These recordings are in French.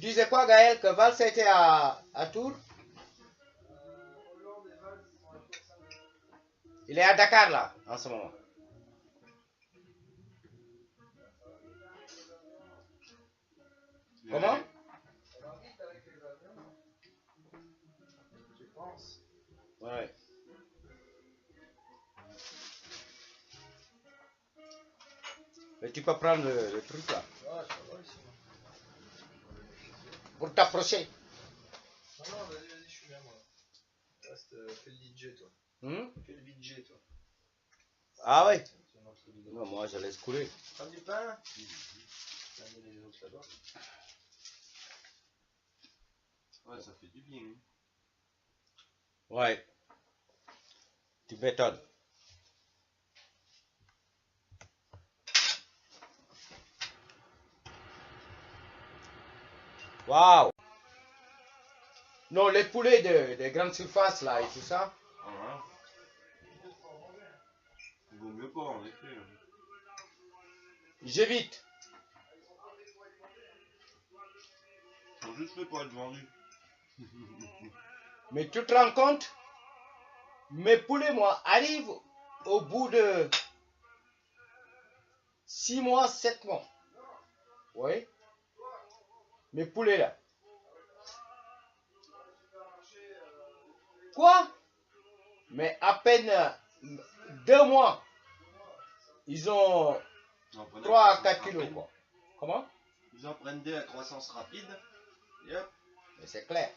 disais quoi, Gaël, que Valls était à Tours? Il est à Dakar, là, en ce moment. Comment? Tu penses? Ouais. Mais tu peux prendre le truc, là. Ouais, je vois ici. Pour t'approcher. Non, vas-y, je suis bien, moi. Reste, fais le DJ, toi. Fais le DJ, toi. Ah ouais? Non, moi, je laisse couler. Prends du pain? Les autres là-bas. Ouais, ça fait du bien. Hein. Ouais. Tu m'étonnes. Waouh! Non, les poulets de grande surface, là, et tout ça. Ah, il vaut mieux pas, en effet. J'évite. Ils sont juste faits pour être vendus. Mais tu te rends compte? Mes poulets, moi, arrivent au bout de 6 mois, 7 mois. Oui. Mes poulets, là. Quoi? Mais à peine 2 mois. Ils ont 3 à 4 kilos, quoi. Comment? Ils en prennent des à croissance rapide. Et hop. Mais c'est clair.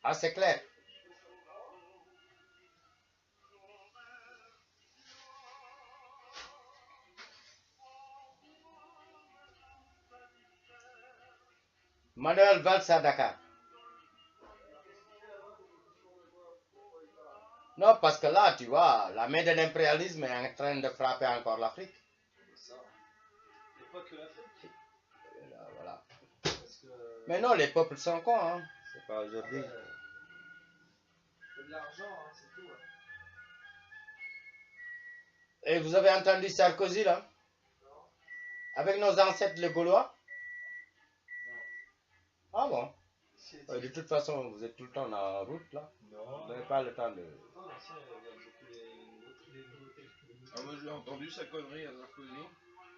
Ah, c'est clair. Manuel Valls à Dakar. Non, parce que là, tu vois, la main de l'impérialisme est en train de frapper encore l'Afrique. Ça. Et pas que l'Afrique. Voilà. Parce que... Mais non, les peuples sont cons, hein. C'est pas aujourd'hui. Faut de l'argent, hein, c'est tout. Hein. Et vous avez entendu Sarkozy, là? Non. Avec nos ancêtres les Gaulois? Non. Ah bon? De toute façon, vous êtes tout le temps en route, là. Non. Vous n'avez pas le temps de... Non, ça, il regarde beaucoup les nouveautés. Ah, moi j'ai entendu sa connerie à Sarkozy.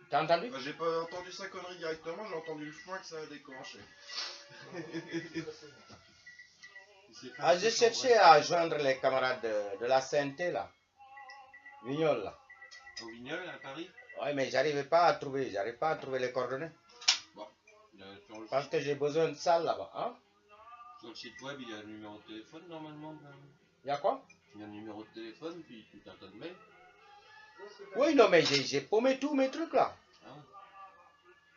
T'as entendu? Bah, j'ai pas entendu sa connerie directement, j'ai entendu le foin que ça a déclenché. Ah, j'ai cherché à joindre les camarades de la CNT, là. Vignol, là. Au Vignol, à Paris? Oui, mais j'arrive pas à trouver les coordonnées. Bon, sur le Parce que j'ai besoin de salle là-bas, hein? Sur le site web, il y a le numéro de téléphone normalement. Il y a quoi? Il y a le numéro de téléphone, puis tout un tas de mails. Oui, non, mais j'ai paumé tous mes trucs là. Ah ouais.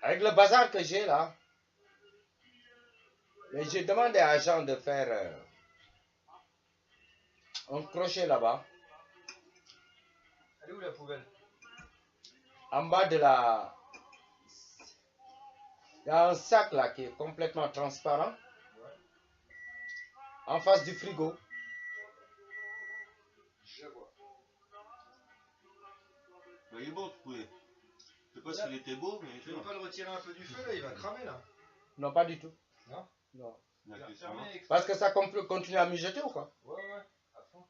Avec le bazar que j'ai là. Mais j'ai demandé à Jean de faire un crochet là-bas. Elle est où la poubelle? En bas de la... Il y a un sac là qui est complètement transparent. Ouais. En face du frigo. Je vois. Bah, il est beau ce poulet. Je sais pas s'il était beau, mais Tu veux pas le retirer un peu du feu là? Il va cramer là. Non, pas du tout. Non? Non. Parce que ça continue à mijoter ou quoi? Ouais, à fond.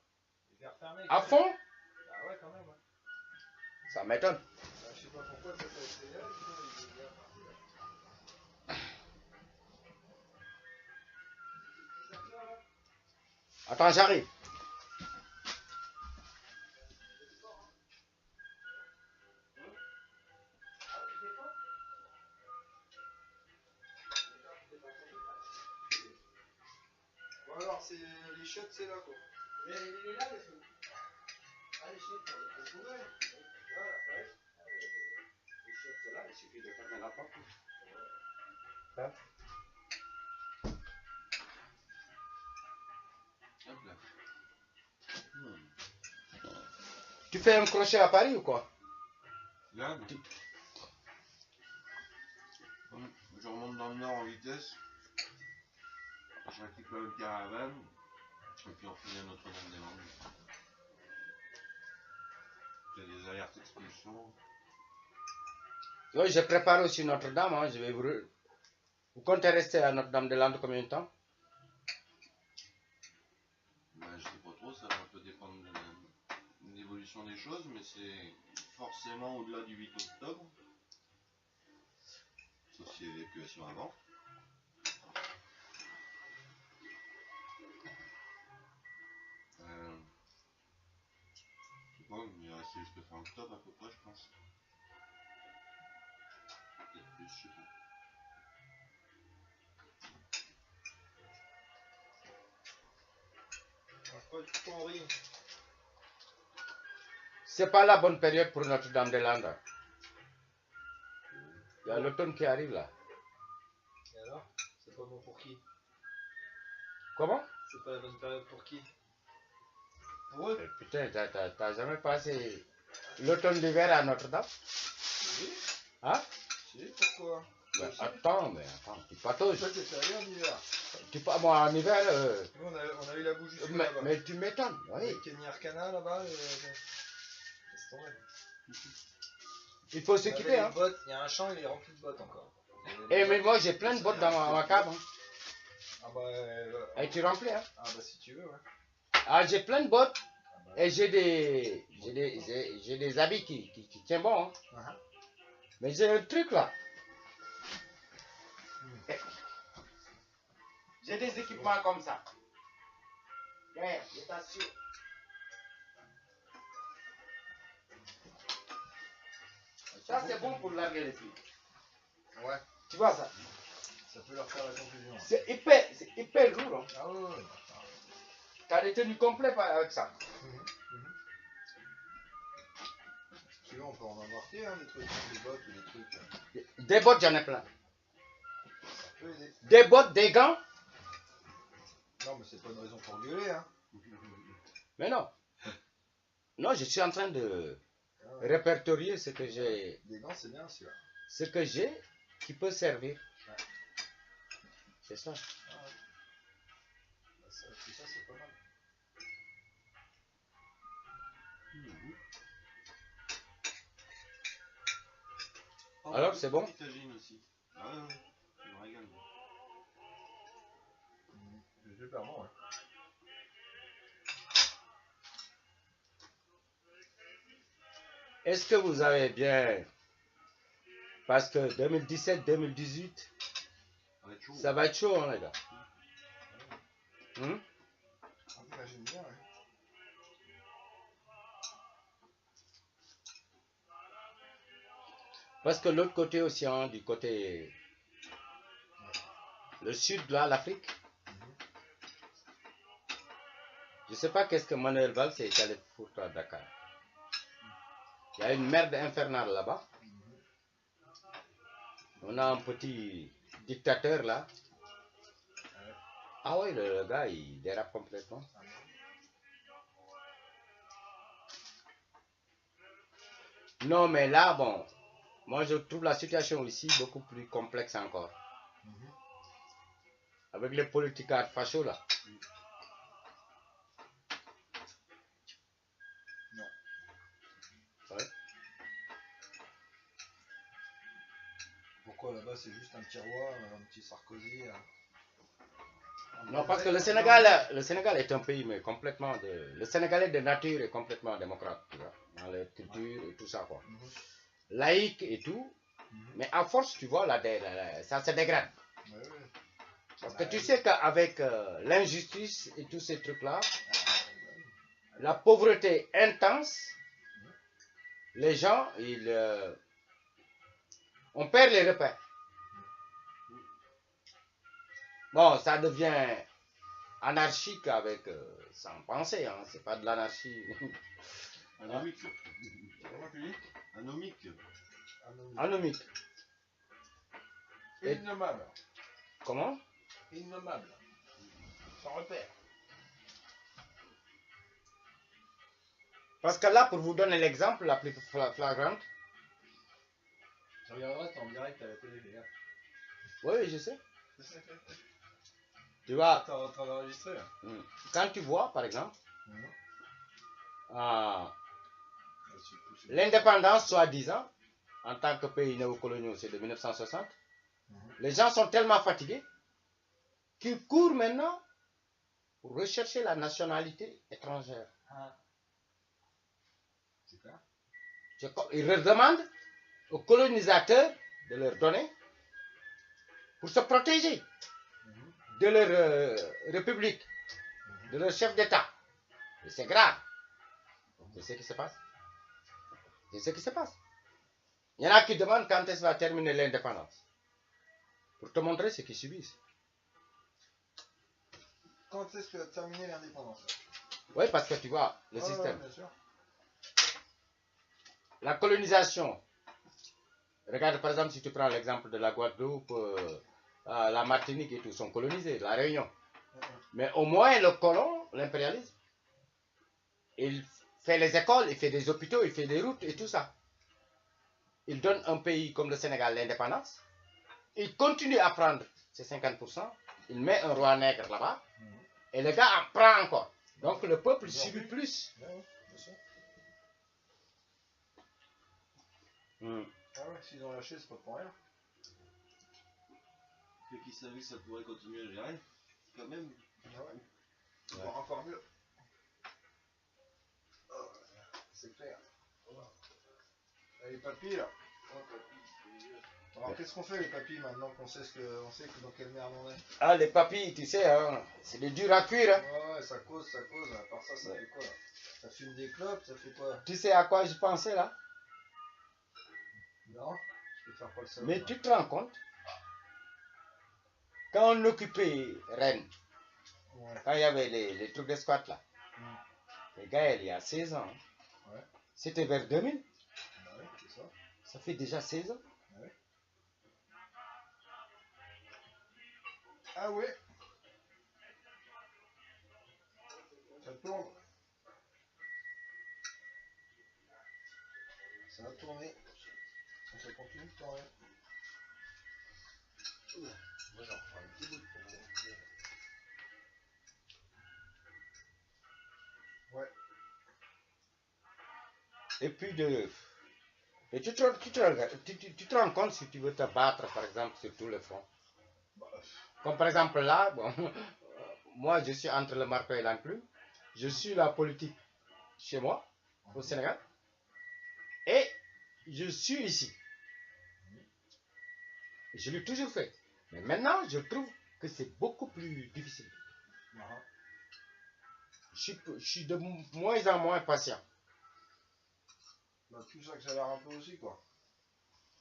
Il est refermé. À fond? Ah ouais, quand même. Ouais. Ça m'étonne. Bah, je sais pas pourquoi ça t'a essayé là, il est bien parti là. Attends, j'arrive. Bon alors, c'est les chiottes, c'est là quoi. Mais il est là, les chiottes. Ah, les chiottes, on peut trouver. Voilà, ouais. Les chiottes, c'est là, il suffit de fermer la porte. Hein? Hop là. Tu fais un crochet à Paris ou quoi? Là, je remonte dans le nord en vitesse. Je récupère une caravane. Et puis on finit à Notre-Dame-des-Landes. Il y a des alertes expulsion. Oui, je prépare aussi Notre-Dame, hein. Je vais Vous comptez rester à Notre-Dame-des-Landes combien de temps? Ben, je sais pas trop, ça va un peu dépendre de l'évolution des choses, mais c'est forcément au-delà du 8 octobre. Sauf s'il y a évacuation avant. Je sais pas, il va rester jusqu'à fin octobre à peu près, je pense. Peut-être plus, je sais pas. C'est pas la bonne période pour Notre-Dame-des-Landes. Il y a l'automne qui arrive là. Et alors? C'est pas bon pour qui? Comment? C'est pas la bonne période pour qui? Pour eux? Putain, t'as jamais passé l'automne d'hiver à Notre-Dame? Oui. Hein? Si, pourquoi? Ben, attends, tu patauges. Toi, t'es sérieux en hiver? Moi, en hiver. Nous, on a eu la bougie là-bas. Mais tu m'étonnes, oui. Avec Kenny Arcana là-bas. Laisse tomber. Il faut s'équiper, hein. Il y a un champ, il est rempli de bottes encore. Mais moi, j'ai plein de bottes dans ma cave. Hein. Ah bah. Et tu remplis, hein. Ah bah, si tu veux, ouais. Ah, j'ai plein de bottes. Et j'ai des habits qui tiennent bon. Hein. Mais j'ai un truc là. J'ai des équipements comme ça. Ouais, je t'assure. Ça, c'est bon pour larguer les filles. Ouais. Tu vois ça? Ça peut leur faire la confusion. C'est hyper lourd. Hein. Ah ouais. T'as des tenues complètes avec ça. Si tu veux, on peut en embarquer, hein, des trucs, des bottes ou des trucs. Des bottes, j'en ai plein. Ça peut aider. Des bottes, des gants. Non, mais c'est pas une raison pour gueuler, hein. Mais non. Non, je suis en train de répertorier ce que j'ai. Des gants, c'est bien, celui-là. Ce que j'ai qui peut servir. Ouais. C'est ça. Ah ouais. Ça, c'est pas mal. Alors, c'est bon? Aussi. Ah ouais, je me régale. C'est super bon, ouais. Est-ce que vous avez bien... Parce que 2017-2018, ça va être chaud, hein, les gars. J'imagine bien, ouais. Parce que l'autre côté océan, du côté... Le sud, là, l'Afrique. Je ne sais pas qu'est-ce que Manuel Valls est allé foutre à Dakar. Il y a une merde infernale là-bas. On a un petit dictateur là. Ah oui, le gars, il dérape complètement. Non, mais là, bon, moi je trouve la situation ici beaucoup plus complexe encore. Avec les politicards fachos là. Non. Ouais. Pourquoi là-bas c'est juste un petit roi, un petit Sarkozy? Non, parce que le Sénégal est un pays, mais complètement de... Le Sénégalais de nature est complètement démocrate, tu vois, dans la culture et tout ça, quoi. Laïque et tout, mais à force, tu vois, ça se dégrade. Parce que tu sais qu'avec l'injustice et tous ces trucs-là, la pauvreté intense, les gens, on perd les repères. Bon, ça devient anarchique avec sans penser, hein. C'est pas de l'anarchie. Anomique. Comment tu dis? Anomique. Anomique. Innommable. Comment? Innommable. Sans repère. Parce que là, pour vous donner l'exemple la plus flagrante. Je regarderai, t'es en direct à la télé, les gars. Oui, je sais. Tu vois, t'es en train d'enregistrer là. Quand tu vois, par exemple, l'indépendance, soi-disant, en tant que pays néocolonial, c'est de 1960. Les gens sont tellement fatigués qu'ils courent maintenant pour rechercher la nationalité étrangère. Ils leur demandent aux colonisateurs de leur donner pour se protéger de leur république, de leur chef d'État. Et c'est grave. C'est ce qui se passe. C'est ce qui se passe. Il y en a qui demandent quand est-ce va terminer l'indépendance. Pour te montrer ce qu'ils subissent. Quand est-ce que va terminer l'indépendance? Oui, parce que tu vois, le système. Bien sûr. La colonisation. Regarde par exemple si tu prends l'exemple de la Guadeloupe, la Martinique et tout sont colonisés, la Réunion. Mais au moins le colon, l'impérialisme, il fait les écoles, il fait des hôpitaux, il fait des routes et tout ça. Il donne un pays comme le Sénégal l'indépendance. Il continue à prendre ses 50%. Il met un roi nègre là-bas. Et le gars en prend encore. Donc le peuple subit plus. Ah ouais, s'ils ont lâché, c'est pas pour rien. Ceux qui savaient que ça pourrait continuer à gérer, quand même. Ah ouais. Encore mieux. Oh, c'est clair. Et les papilles là. Alors qu'est-ce qu'on fait les papilles maintenant qu'on sait dans quelle merde on est? Ah les papilles, tu sais, hein, c'est du dur à cuire. Hein. Ouais, ça cause. À part ça, ça fait quoi là? Ça fume des clopes, ça fait quoi? Tu sais à quoi je pensais là? Non, je peux faire pas le savoir. Mais tu te rends compte? Quand on occupait Rennes, quand il y avait les trucs de squat là, les gars, il y a 16 ans, c'était vers 2000. Ouais, c'est ça. Ça fait déjà 16 ans. Ouais. Ah ouais. Ça tourne. Ça a tourné. Ça continue de tourner. Moi j'en prends un petit bout pour vous. Ouais. Et puis et tu te rends compte si tu veux te battre par exemple sur tous les fronts. Comme par exemple là, bon, moi je suis entre le marteau et l'enclume. Je suis la politique chez moi, au Sénégal. Et je suis ici. Je l'ai toujours fait. Mais maintenant, je trouve que c'est beaucoup plus difficile. Je suis de moins en moins patient. Bah, tout s'accélère un peu aussi, quoi.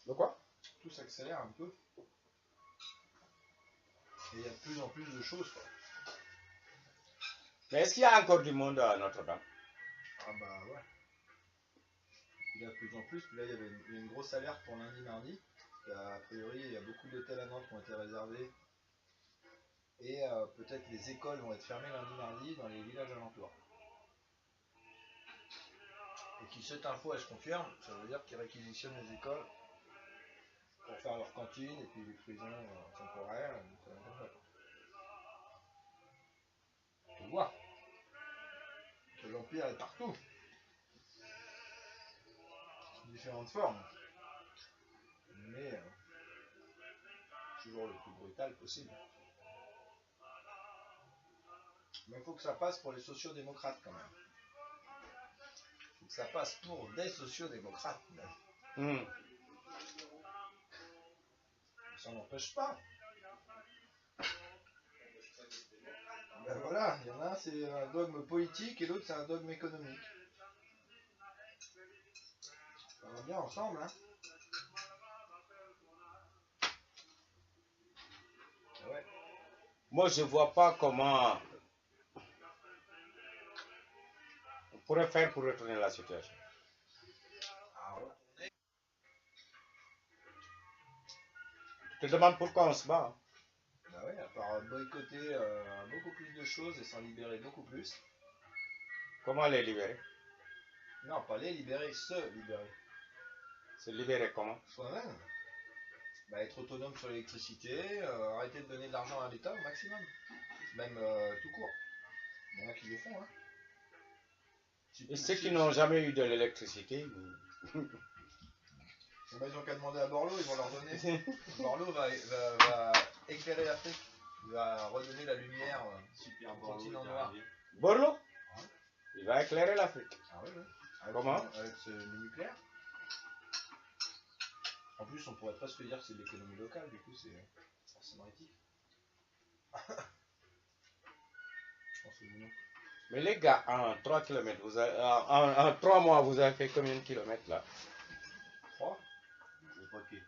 De quoi? Tout s'accélère un peu. Et il y a de plus en plus de choses, quoi. Mais est-ce qu'il y a encore du monde à Notre-Dame? Ah bah ouais. Il y a de plus en plus. Puis là, il y avait une grosse alerte pour lundi, mardi. A priori, il y a beaucoup d'hôtels à Nantes qui ont été réservés. Et peut-être les écoles vont être fermées lundi, mardi dans les villages alentours. Et qui cette info elle se confirme, ça veut dire qu'ils réquisitionnent les écoles pour faire leur cantine et puis les prisons temporaires. Tu vois que l'Empire est partout. Sous différentes formes. Mais toujours le plus brutal possible. Mais il faut que ça passe pour les sociodémocrates quand même. Il faut que ça passe pour des sociodémocrates même. Ça n'empêche pas. Ben voilà, il y en a un c'est un dogme politique et l'autre c'est un dogme économique. Ça va bien ensemble, hein. Ouais. Moi, je vois pas comment on pourrait faire pour retourner la situation. Ah ouais. Je te demande pourquoi on se bat. Hein. Bah ouais, à part boycotter beaucoup plus de choses et s'en libérer beaucoup plus. Comment les libérer? Non, pas les libérer, se libérer. Se libérer comment? Soi-même. Bah, être autonome sur l'électricité, arrêter de donner de l'argent à l'État au maximum. Même tout court. Il y en a qui le font, hein. Et ceux qui n'ont jamais eu de l'électricité, Bah, ils ont qu'à demander à Borloo, ils vont leur donner. Borloo va éclairer l'Afrique. Il va redonner la lumière Super au Borloo continent qui est noir. arrivé. Borloo, il va éclairer l'Afrique. Ah ouais, ouais. Comment? Avec le nucléaire. En plus, on pourrait presque dire que c'est de l'économie locale, du coup, c'est forcément éthique. Je pense au boulot. Mais les gars, en 3 km, en 3 mois, vous avez fait combien de kilomètres là? 3. Le paquet.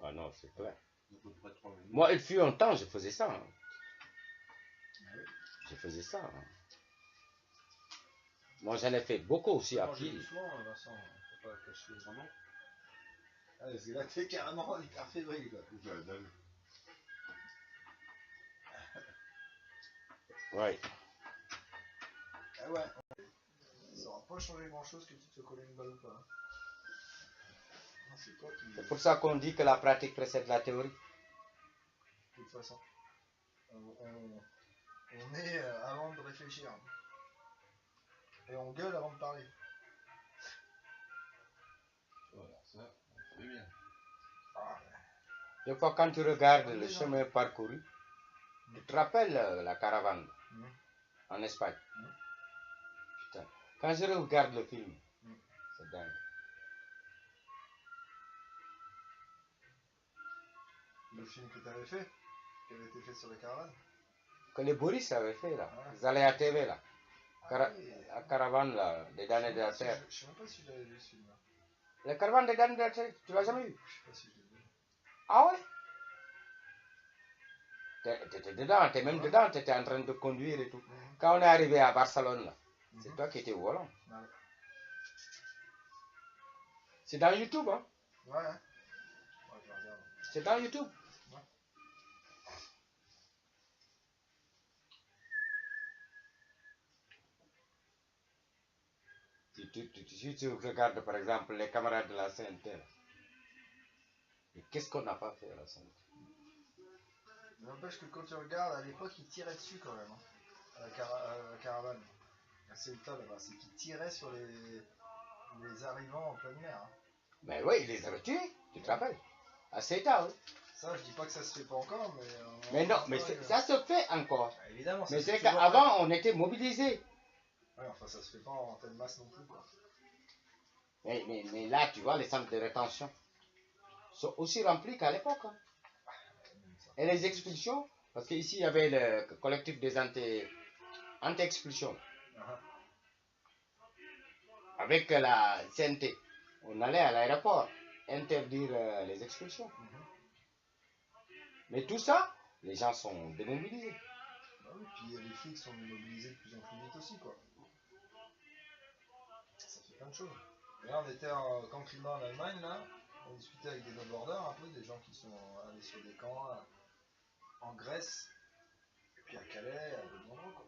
Ah non, c'est clair. Donc à peu près 3 minutes. Moi, il fut un temps, je faisais ça. Hein. Ah oui. Je faisais ça. Hein. Moi, j'en ai fait beaucoup aussi à pied. Doucement, Vincent, faut pas cacher vraiment. Ah, parce que là, t'es carrément hyper fébrile, quoi. Ouf, la dalle. Ouais. Ah ouais. Ça aura pas changé grand chose que tu te fais coller une balle ou pas. Hein. Non, c'est toi qui. C'est pour ça qu'on dit que la pratique précède la théorie. De toute façon. On est avant de réfléchir. Et on gueule avant de parler. Voilà, ça, on fait bien. Ah, Des fois, quand tu regardes le chemin parcouru, tu te rappelles la caravane en Espagne. Putain, quand je regarde le film, c'est dingue. le film que t'avais fait, qui avait été fait sur la caravane. Que les Boris avaient fait là, Ah. ils allaient à TV là. Ah oui. La caravane là, des damnés de la terre. Je sais même pas si je l'avais vu ce film-là. La caravane des damnés de la terre, tu l'as jamais vu? Je sais pas si je l'ai vu. Ah ouais? T'étais dedans, t'es même dedans, t'étais en train de conduire et tout. Quand on est arrivé à Barcelone là, c'est toi qui étais au volant. Ouais. C'est dans YouTube, hein? Ouais. Ouais, je regarde. C'est dans YouTube. Ouais. Si tu regardes par exemple les camarades de la CNT, qu'est-ce qu'on n'a pas fait à la CNT? N'empêche que quand tu regardes, à l'époque, ils tiraient dessus quand même. Hein, à la caravane. C'est le top là-bas, c'est qu'ils tiraient sur les arrivants en pleine mer. Hein. Mais oui, ils les avaient tués, tu te rappelles? À Ceuta, oui. Ça, je dis pas que ça se fait pas encore, mais. Mais non, mais ça se fait encore. Ah, évidemment, ça Mais se fait c'est toujours qu'avant, on était mobilisés. Ouais, enfin, ça se fait pas en telle masse non plus, quoi. Mais là, tu vois, les centres de rétention sont aussi remplis qu'à l'époque. Hein. Et les expulsions, parce qu'ici, il y avait le collectif des anti-expulsions. Avec la CNT, on allait à l'aéroport interdire les expulsions. Mais tout ça, les gens sont démobilisés. Bah oui, puis les flics sont mobilisés de plus en plus vite aussi, quoi. Ça fait plein de choses. Et là, on était en camp climat en Allemagne, là. On discutait avec des no-borders, un peu, des gens qui sont allés sur des camps là, en Grèce, et puis à Calais, à d'autres endroits, quoi.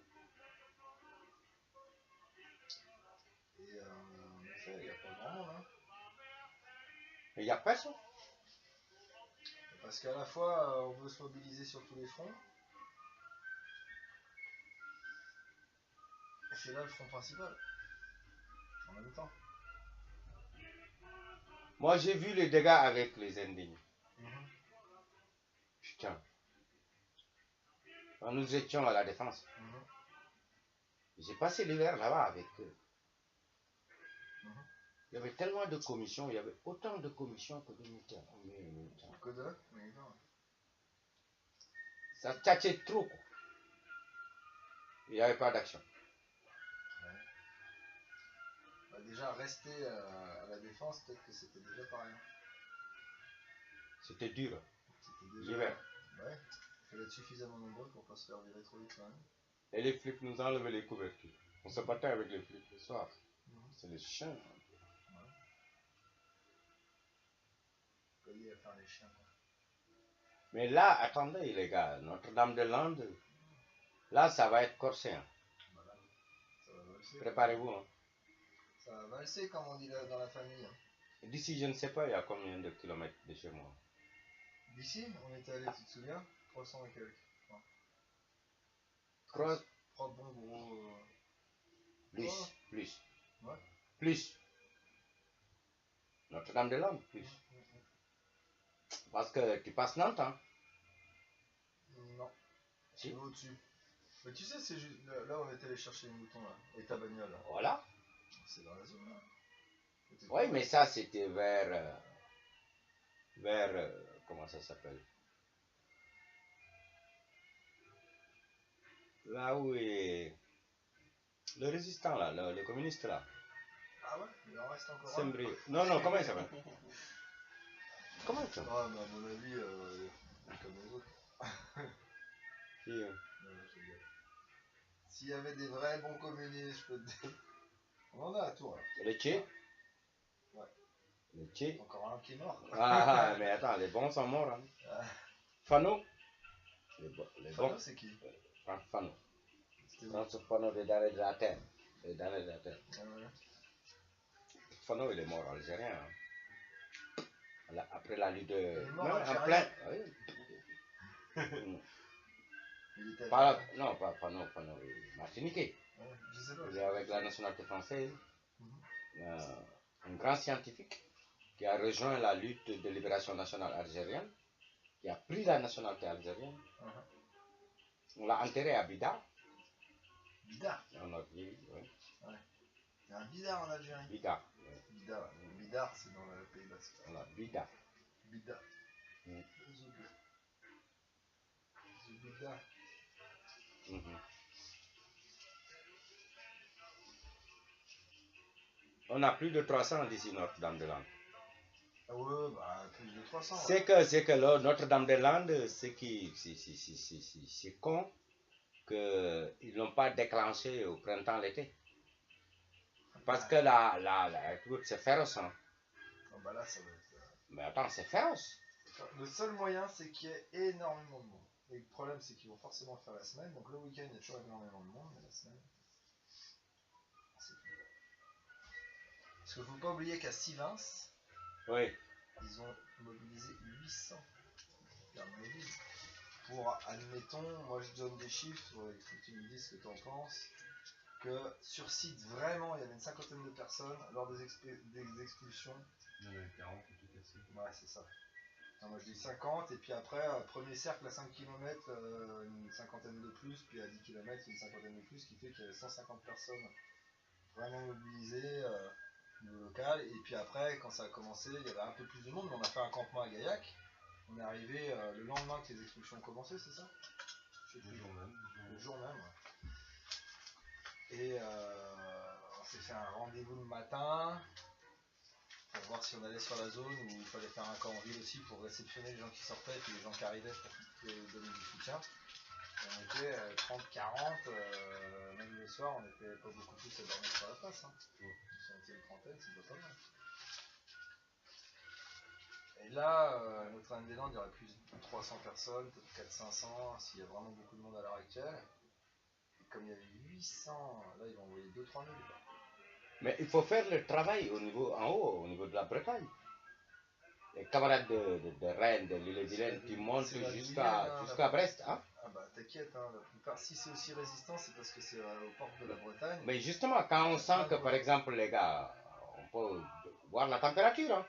Et en effet, il n'y a pas grand monde, hein. Il n'y a personne. Parce qu'à la fois, on veut se mobiliser sur tous les fronts. Et c'est là le front principal. En même temps. Moi, j'ai vu les dégâts avec les indignes. Putain. Quand nous étions à la Défense, j'ai passé l'hiver là-bas avec eux. Il y avait tellement de commissions, il y avait autant de commissions que de militaires. Que de militaires. Ça tchatchait trop, quoi. Il n'y avait pas d'action. Ouais. Bah déjà, rester à la Défense, peut-être que c'était déjà pas rien. C'était dur. C'était déjà... L'hiver. Ouais. Il fallait être suffisamment nombreux pour pas se faire virer trop vite quand même. Et les flics nous enlevaient les couvertures. On se battait avec les flics le soir. C'est les chiens. Collé à faire les chiens, quoi. Mais là, attendez les gars, Notre-Dame-des-Landes, là ça va être corsé. Hein. Voilà. Ça va valser. Préparez-vous. Hein. Ça va valser, comme on dit là, dans la famille. Hein. D'ici, je ne sais pas, il y a combien de kilomètres de chez moi. D'ici, on était allé, tu te souviens 300 et quelques. Enfin, 3 bons gros. Plus. Ouais. Plus. Notre-Dame-des-Landes, plus. Parce que tu passes Nantes, hein? Non, Si. au-dessus. Mais tu sais, c'est juste là où on est allé chercher les moutons, là, et ta bagnole, là. Voilà. C'est dans la zone, là. Oui, mais ça, c'était vers... comment ça s'appelle? Là où est... Le résistant, là, le communiste, là. Ah ouais? Il en reste encore un? Sembri. Non, non, comment il s'appelle? Comment il s'appelle? Ah, mais à mon avis, comme les autres. Qui, Non, je rigole. S'il y avait des vrais bons communistes, je peux te dire. On en a à Tours, là. Le Tché? Ouais. Le Tché? Encore un qui est mort. Ah, mais attends, les bons sont morts, hein. Ah. Fano? Les Fano, bons. c'est qui? Fano. C'était où? François Fano des derniers de la terre. Les derniers de la terre. Ah ouais. Fano, il est mort algérien. Hein. Après la lutte de... Il est mort Non, en algérien? plein... Oui. Il était Non, pas Fano, il est martiniquais. Ouais, je sais pas. Il est avec la nationalité française. Mhm. Un grand scientifique qui a rejoint la lutte de libération nationale algérienne, qui a pris la nationalité algérienne. On l'a enterré à Bida. Bida? Dans notre ville, oui. Ouais. Il y a un bidar en Algérie. Bida. Oui. Bidar, ouais. Bidar, c'est dans le Pays Basque. Voilà, Bida. Bida. Mm. Zubida. Mhm. On a plus de 300 d'ici Notre-Dame-des-Landes. Ah ouais, bah plus de 300. C'est que Notre-Dame-des-Landes, c'est con qu'ils n'ont pas déclenché au printemps, l'été. Parce que écoute, c'est féroce. Hein. Oh bah là, ça va être. Mais attends, c'est féroce. Le seul moyen, c'est qu'il y ait énormément de monde. Et le problème, c'est qu'ils vont forcément faire la semaine. Donc le week-end, il y a toujours énormément de monde, mais la semaine, c'est tout. Parce qu'il ne faut pas oublier qu'à Sivins, Oui. ils ont mobilisé 800 gardes mobiles. Pour, admettons, moi je donne des chiffres, il faut que tu me dises ce que tu en penses, que sur site, vraiment, il y avait une cinquantaine de personnes lors des expulsions. Il y en avait 40 et tout cassé. Ouais, c'est ça. Non, moi je dis 50, et puis après, premier cercle à 5 km, une cinquantaine de plus, puis à 10 km, une cinquantaine de plus, ce qui fait qu'il y avait 150 personnes vraiment mobilisées au niveau local. Et puis après, quand ça a commencé, il y avait un peu plus de monde, mais on a fait un campement à Gaillac. On est arrivé le lendemain que les expulsions ont commencé, c'est ça? Le jour même. Le jour même, ouais. Et on s'est fait un rendez-vous le matin pour voir si on allait sur la zone où il fallait faire un camp en ville aussi pour réceptionner les gens qui sortaient et puis les gens qui arrivaient pour donner du soutien. Et on était 30-40, même le soir on n'était pas beaucoup plus à dormir sur la place. Hein. Ouais. On était une trentaine, c'est pas mal. Et là, Notre-Dame-des-Landes, il y aurait plus de 300 personnes, peut-être 400-500, s'il y a vraiment beaucoup de monde à l'heure actuelle. Et comme il y avait 800, là ils vont envoyer 2-3 000. Mais il faut faire le travail au niveau, en haut, au niveau de la Bretagne. Les camarades de Rennes, de l'île-et-Vilaine, qui montent jusqu'à Brest. Hein? Ah bah t'inquiète, hein, la plupart, si c'est aussi résistant, c'est parce que c'est aux portes de la Bretagne. Mais justement, quand on sent que, par exemple, les gars, on peut voir la température, hein?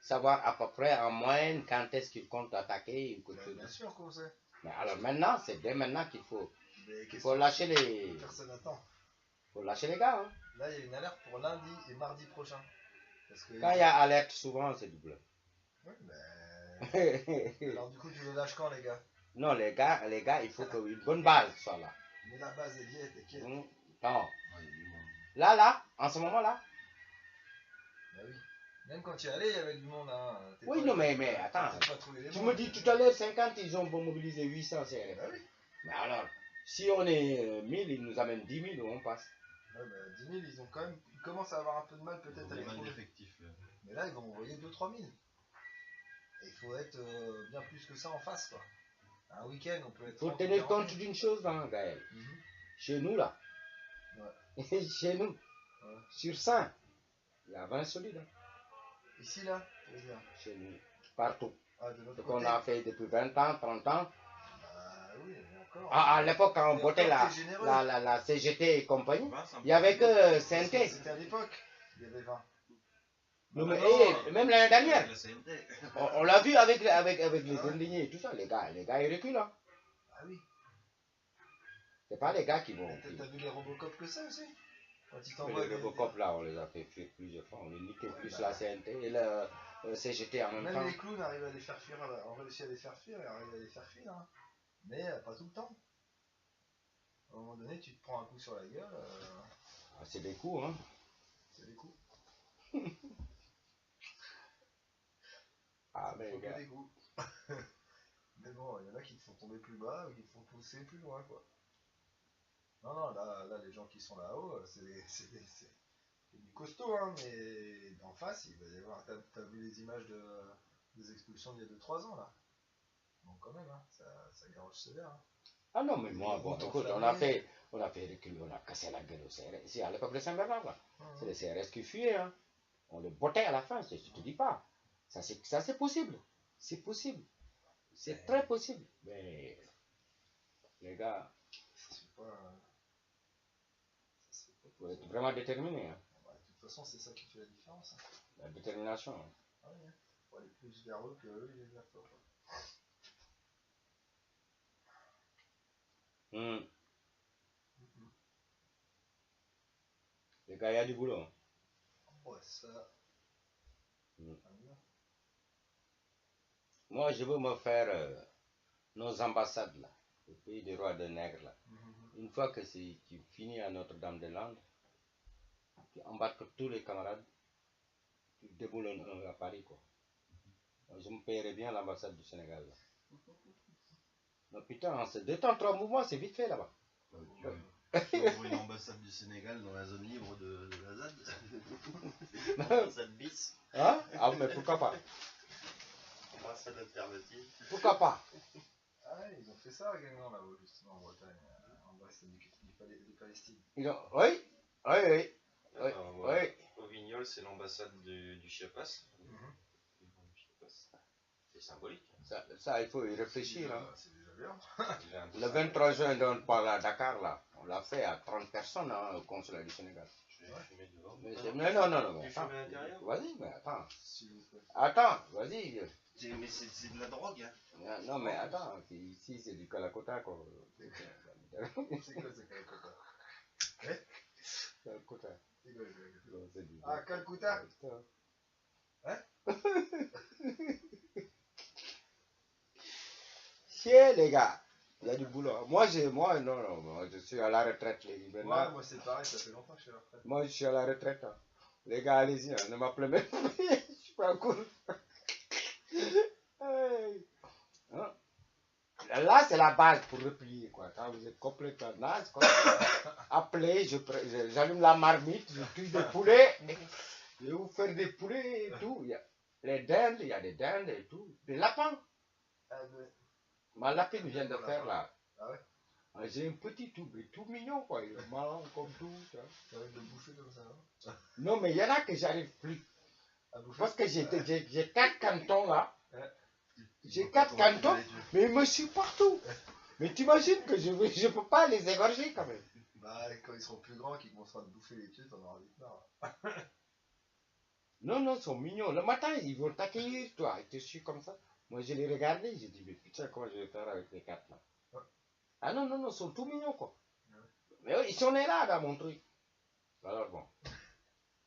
Savoir à peu près en moyenne quand est-ce qu'ils comptent attaquer. Bien sûr qu'on sait. Mais alors maintenant, c'est dès maintenant qu'il faut Faut lâcher les... Personne n'attend. Faut lâcher les gars. Hein? Là, il y a une alerte pour lundi et mardi prochain. Parce que quand il y a alerte, souvent, c'est du bleu. Oui, mais... Alors du coup, tu les lâches quand, les gars? Non, les gars, il faut qu'une bonne base soit là. Mais la base est liée, t'inquiète. Non. Ouais, Là, en ce moment-là. Bah oui. Même quand tu y allais, il y avait du monde. Hein. Oui, non, mais attends. Tu me dis tout à l'heure 50, ils ont mobilisé 800 CRF. Bah oui. Mais alors, si on est 1000, ils nous amènent 10 000 où on passe. Ouais, bah 10 000, ils ont quand même... Ils commencent à avoir un peu de mal peut-être à les mal trouver. d'effectifs. Mais là, ils vont envoyer 2-3 000. Et il faut être bien plus que ça en face, quoi. Un week-end, on peut être... Il faut tenir compte d'une chose, hein, Gaël. Chez nous, là. Ouais. Chez nous. Ouais. Sur 100, il y a 20 solides. Hein. Ici, là, tu veux dire? Chez nous. Partout. Ah, de notre Ce qu'on a fait depuis 20 ans, 30 ans. Oui, mais encore. À l'époque, quand on votait la CGT et compagnie, il n'y avait que Saint-Thé. C'était à l'époque, il y avait 20. Non, mais Non, même l'année dernière, la CNT. on l'a vu avec les indignés et tout ça, les gars ils reculent. Hein. Ah oui. C'est pas les gars qui vont. T'as vu les Robocop que ça aussi? Quand ils Mais t'envoient les Robocop là, on les a fait fuir plusieurs fois. On les niquait plus la CNT et le CGT en même temps. Même les clowns arrivent à les faire fuir, on réussit à les faire fuir et arrivent à les faire fuir. Hein. Mais pas tout le temps. À un moment donné, tu te prends un coup sur la gueule. Ah, c'est des coups, hein. C'est des coups. Ah, Ça mais faut les que gars. des coups. Mais bon, il y en a qui te font tomber plus bas ou qui te font pousser plus loin, quoi. Non, là les gens qui sont là-haut, c'est du costaud, hein, mais d'en face, il va y avoir. T'as vu les images des expulsions d'il y a 2-3 ans, là? Donc, quand même, hein, ça garoche sévère. Hein. Ah non, mais Les moi, bon, routes écoute, enflammées. on a fait reculer, on a cassé la gueule au CRS. Ici, à l'époque de Saint-Bernard, là. C'est Mhm. le CRS qui fuyait, hein. On le bottait à la fin, je te dis pas. Ça, c'est possible. C'est possible. C'est très possible. Mais, les gars, Ça se fait pas. Ça se fait il pas faut être tout vraiment déterminé, hein. seul. Ouais, de toute façon, c'est ça qui fait la différence. Hein. La détermination. Hein. Ah ouais, faut aller plus vers eux que eux, ils vers toi. Quoi. Hmm. Mhm. Les gars, il y a du boulot. Hein. Ouais, ça. Hmm. Ah, bien. Moi, je veux me faire nos ambassades, là. Le pays des rois de nègres, là. Mhm. Une fois que tu finis à Notre-Dame-des-Landes, tu embarques tous les camarades, tu déboulonnes un à Paris, quoi. Moi, je me paierais bien l'ambassade du Sénégal, là. Non, putain, en 2 temps, 3 mouvements, c'est vite fait, là-bas. Tu ouvres une ambassade du Sénégal dans la zone libre de la ZAD. Ambassade bis. Hein? Ah, mais pourquoi pas? Ambassade alternative. Pourquoi pas? Ah ouais, ils ont fait ça à Guingamp là-haut, justement, en Bretagne. En Brest, c'est du Palestine. Oui, oui, oui, oui, Alors, oui. au Vignol, c'est l'ambassade du Chiapas. Mhm. C'est symbolique. Ça, il faut y réfléchir. Hein. C'est déjà bien. Déjà un peu Le 23 juin, on parle à Dakar, là. On l'a fait à 30 personnes hein, au consulat du Sénégal. Je vais fumer devant. Mais non, mais Tu attends. fumes à l'intérieur? Vas-y, mais attends. S'il vous plaît. Attends, vas-y. Mais c'est de la drogue, hein. Non, mais attends. Ici, c'est du Calacota, quoi. C'est quoi ce Calcutta? Calacota. C'est quoi ce Calcutta? Non, c'est du- Ah, Calcutta. Hein? Chier, les gars. Il y a du boulot. Moi, non, moi, je suis à la retraite, les gars. Ouais, Maintenant, moi c'est pareil, ça fait longtemps que je suis à la retraite. moi, je suis à la retraite. Hein. Les gars, allez-y, hein, ne m'appelez même pas. Je suis pas en cours. Hey. Hein? Là, c'est la base pour replier, quoi. Quand vous êtes complètement naze, quoi. Appelez, j'allume la marmite, je tue des poulets. Je vais vous faire des poulets et tout. Il y a les dindes, il y a des dindes et tout. Des lapins. Ah, ouais. Ma lapine vient de faire là. Ah ouais? Ah, j'ai un petit tout mignon, quoi. Il est marrant comme tout. Ça. Ça va être de bouffer comme ça, non? Non, mais il y en a que j'arrive plus. À bouffer? Parce que j'ai 4 cantons là. Ouais. J'ai 4 cantons, mais ils me suivent partout. Mais t'imagines que je peux pas les égorger quand même. Bah, quand ils seront plus grands, qu'ils commenceront à te bouffer les pieds, t'en auras vite marre. Non, ils sont mignons. Le matin, ils vont t'accueillir, toi. Ils te suivent comme ça. Moi, je les regardais, j'ai dit, mais putain, comment je vais faire avec les 4 là? Ouais. Ah non, ils sont tout mignons, quoi. Ouais. Mais eux, ils sont nés là, dans mon truc. Alors bon.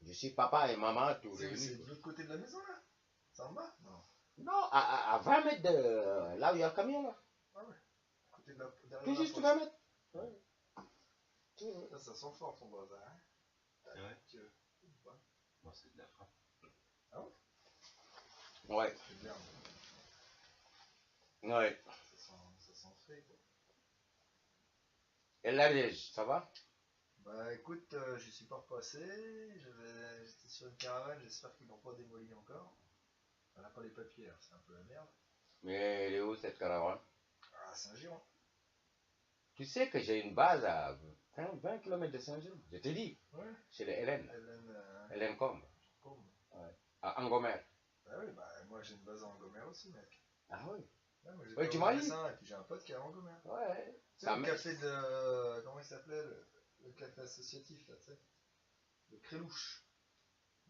Je suis papa et maman, tout C'est réunis. de l'autre côté de la maison, là? C'est en bas? Non. Non, à 20 mètres de là où il y a le camion, là. Ah ouais. Côté de la, derrière Tout la juste poste. 20 mètres. Ouais. Tout, Ça sent fort ton voisin, hein? C'est vrai? Tu veux? Ouais. Bon, c'est de la frappe. ouais. C'est de l'herbe. Ouais. Ça sent frais, quoi. Et l'Ariège, ça va? Bah écoute, je suis pas repassé. J'étais sur une caravane, j'espère qu'ils l'ont pas démoli encore. On n'a pas les papiers, alors c'est un peu la merde. Mais elle est où cette caravane? Ah, Saint-Giron. Tu sais que j'ai une base à 20 km de Saint-Jean. Je te dis, Ouais. chez les Hélène. Hélène Combe, Combe. à Angomer. Bah oui, bah moi j'ai une base en Angomer aussi, mec. Ah oui? Ouais, moi, Ouais, tu m'as dit. et puis j'ai un pote qui est à Angomer. Ouais. Tu sais, le café de. Comment il s'appelait le café associatif, là, tu sais? Le Crélouche.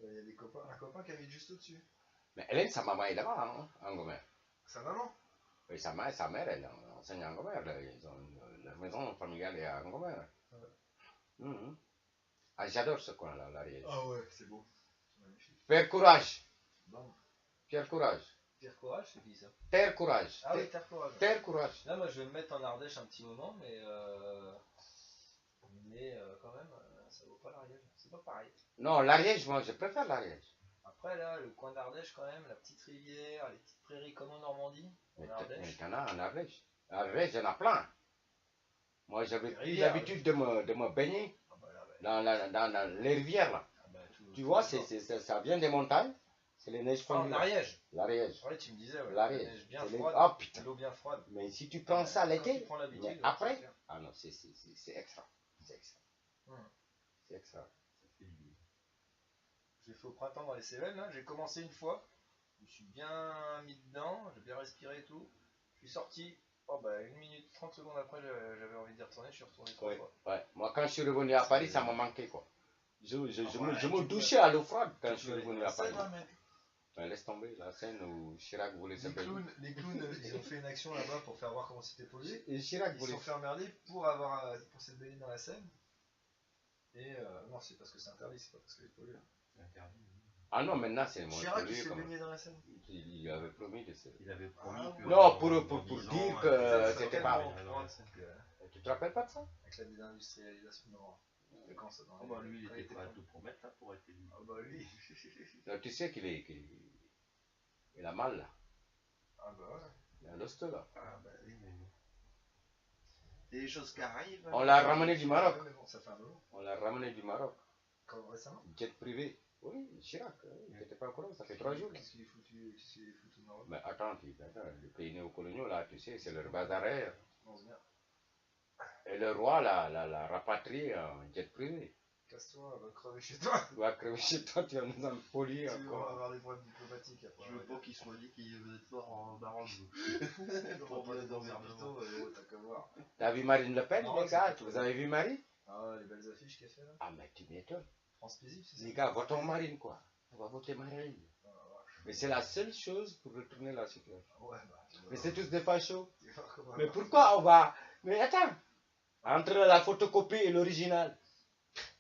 Il y a un copain qui habite juste au-dessus. Mais Hélène, sa maman est là-bas, hein, en Gomère. Sa maman? Oui, sa mère, elle enseigne en Gomère. Leur maison familiale est à Gomère. Ouais. Mhm. Ah, j'adore ce coin-là, l'Ariège. Ah ouais, c'est beau. C'est magnifique. Père Courage. Bon. Pierre Courage. Pierre Courage, c'est qui ça? Terre Courage. Ah oui, Terre Courage. Terre Courage. Là, moi, je vais me mettre en Ardèche un petit moment, mais quand même, ça vaut pas l'Ariège. C'est pas pareil. Non, l'Ariège, moi, je préfère l'Ariège. Après, là, le coin d'Ardèche, quand même, la petite rivière, les petites prairies comme en Normandie, Mais en Ardèche. t'en as en Ardèche. Ardèche, il y en a plein. Moi, j'avais pris rivières, l'habitude de me baigner Ah bah, là, dans les rivières, là. ah bah, Tu vois, ça vient des montagnes. C'est les neiges Ah, en fondues. Ariège. L'Ariège. Ouais, tu me disais, ouais. L'Ariège. La neige bien C'est les- froide. Oh putain. L'eau bien froide. Mais si tu prends ça Quand l'été, tu prends l'habitude, mais ouais, après, c'est clair. ah non, c'est extra. C'est extra. Hum. C'est extra. J'ai fait au printemps dans les Cévennes, là. J'ai commencé une fois. Je me suis bien mis dedans. J'ai bien respiré et tout. Je suis sorti. Oh bah 1 minute 30 secondes après, j'avais envie d'y retourner. Je suis retourné 3 Ouais, fois. ouais. Moi, quand je suis revenu à Paris, ça m'a manqué, quoi. Je ouais, me tu douchais à l'eau froide quand je Tu suis peux aller revenu dans à la Paris. Seine, hein, mec. Ben, laisse tomber la scène où Chirac voulait se baigner. Les clowns, ils ont fait une action là-bas pour faire voir comment c'était pollué. Et Chirac Ils se voulait. sont fait emmerder pour se baigner dans la Seine. Et non, c'est parce que c'est interdit, c'est pas parce qu'elle est polluée. Ah non, maintenant c'est moins Chirac, il pollué, s'est quand même. baigné dans la Seine. Il avait promis de se. Il avait promis Ah, que. Non, pour dans dire 10 que ans, c'était tellement pas. froid que- Tu te rappelles pas de ça? avec la désindustrialisation, non. C'était quand ça dans Oh bah lui, il quand était prêt à tout promettre là pour être élu. Ah bah lui. Tu sais il a mal là. Ah bah ouais. Il a l'oste là. Ah bah oui, mais bon. C'est des choses qui arrivent. On l'a ramené du Maroc. Ouais, mais bon, ça fait un moment. On l'a ramené du Maroc. Quand récemment. Jet privé. Oui, Chirac. Il n'était pas au courant, ça fait 3 jours. Là. Qu'est-ce qu'il est foutu au Maroc? Mais attends, les pays néocoloniaux là, tu sais, c'est leur base arrière. On se bien. Et le roi l'a rapatrié en jet privé. Casse-toi, va crever chez toi. Tu vas crever chez toi, tu vas nous en polir Tu vas encore. avoir des problèmes diplomatiques après. Je veux pas qu'il soit dit qu'il veut être fort en barange. On va pas aller dans un hôpital, t'as qu'à voir. T'as vu Marine Le Pen, Non, les gars? c'est pas Vous avez vu Marie? Ah, les belles affiches qu'elle fait là. Ah, mais tu m'étonnes. France Paisible, c'est ça. Les gars, votons Marine, quoi. On va voter Marine. Ah, vache. Mais c'est la seule chose pour retourner la situation. Ouais, bah. tu vas Mais voir. c'est tous des fachos. Tu vas voir comment Mais elle va. pourquoi on va. Mais attends! Entre la photocopie et l'original.